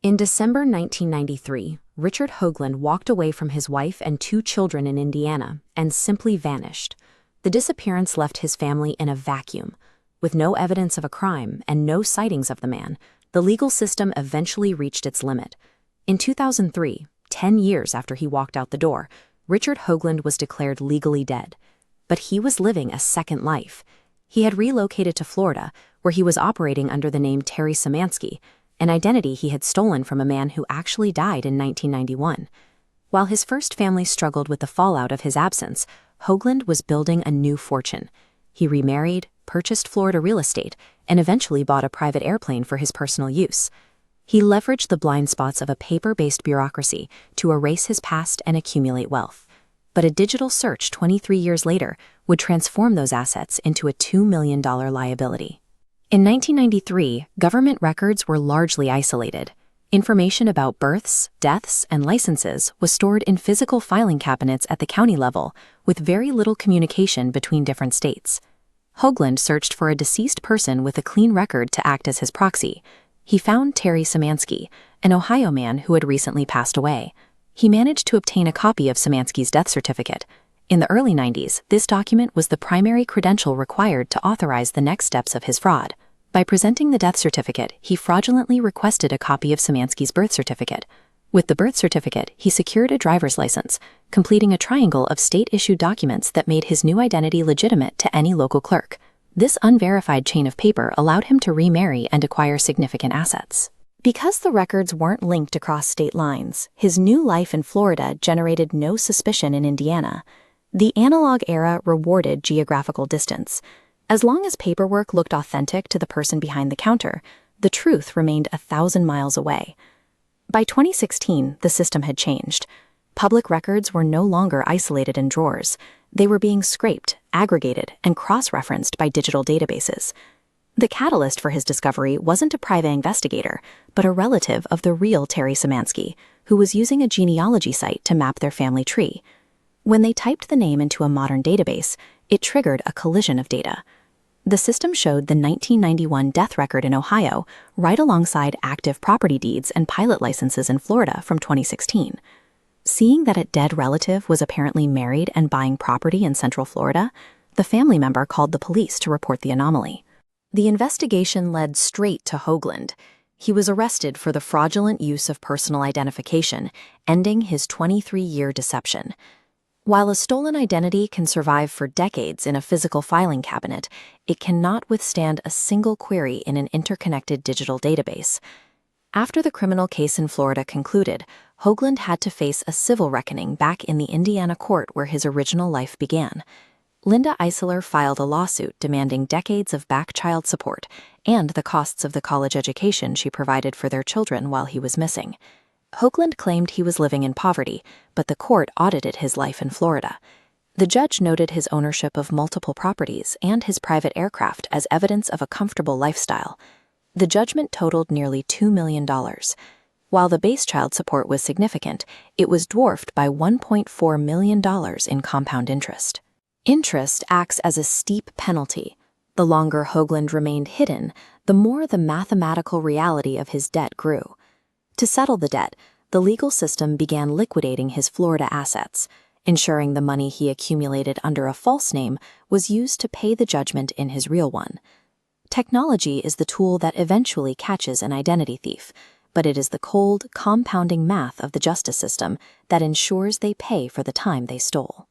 In December 1993, Richard Hoagland walked away from his wife and 2 children in Indiana and simply vanished. The disappearance left his family in a vacuum. With no evidence of a crime and no sightings of the man, the legal system eventually reached its limit. In 2003, 10 years after he walked out the door, Richard Hoagland was declared legally dead. But he was living a second life. He had relocated to Florida, where he was operating under the name Terry Szymanski, an identity he had stolen from a man who actually died in 1991. While his first family struggled with the fallout of his absence, Hoagland was building a new fortune. He remarried, purchased Florida real estate, and eventually bought a private airplane for his personal use. He leveraged the blind spots of a paper-based bureaucracy to erase his past and accumulate wealth. But a digital search 23 years later would transform those assets into a $2 million liability. In 1993, government records were largely isolated. Information about births, deaths, and licenses was stored in physical filing cabinets at the county level, with very little communication between different states. Hoagland searched for a deceased person with a clean record to act as his proxy. He found Terry Szymanski, an Ohio man who had recently passed away. He managed to obtain a copy of Szymanski's death certificate. In the early 90s, this document was the primary credential required to authorize the next steps of his fraud. By presenting the death certificate, he fraudulently requested a copy of Szymanski's birth certificate. With the birth certificate, he secured a driver's license, completing a triangle of state-issued documents that made his new identity legitimate to any local clerk. This unverified chain of paper allowed him to remarry and acquire significant assets. Because the records weren't linked across state lines, his new life in Florida generated no suspicion in Indiana. The analog era rewarded geographical distance. As long as paperwork looked authentic to the person behind the counter, the truth remained 1,000 miles away. By 2016, the system had changed. Public records were no longer isolated in drawers. They were being scraped, aggregated, and cross-referenced by digital databases. The catalyst for his discovery wasn't a private investigator, but a relative of the real Terry Szymanski, who was using a genealogy site to map their family tree. When they typed the name into a modern database, it triggered a collision of data. The system showed the 1991 death record in Ohio right alongside active property deeds and pilot licenses in Florida from 2016. Seeing that a dead relative was apparently married and buying property in Central Florida, the family member called the police to report the anomaly. The investigation led straight to Hoagland. He was arrested for the fraudulent use of personal identification, ending his 23-year deception. While a stolen identity can survive for decades in a physical filing cabinet, it cannot withstand a single query in an interconnected digital database. After the criminal case in Florida concluded, Hoagland had to face a civil reckoning back in the Indiana court where his original life began. Linda Eisler filed a lawsuit demanding decades of back child support and the costs of the college education she provided for their children while he was missing. Hoagland claimed he was living in poverty, but the court audited his life in Florida. The judge noted his ownership of multiple properties and his private aircraft as evidence of a comfortable lifestyle. The judgment totaled nearly $2 million. While the base child support was significant, it was dwarfed by $1.4 million in compound interest. Interest acts as a steep penalty. The longer Hoagland remained hidden, the more the mathematical reality of his debt grew. To settle the debt, the legal system began liquidating his Florida assets, ensuring the money he accumulated under a false name was used to pay the judgment in his real one. Technology is the tool that eventually catches an identity thief, but it is the cold, compounding math of the justice system that ensures they pay for the time they stole.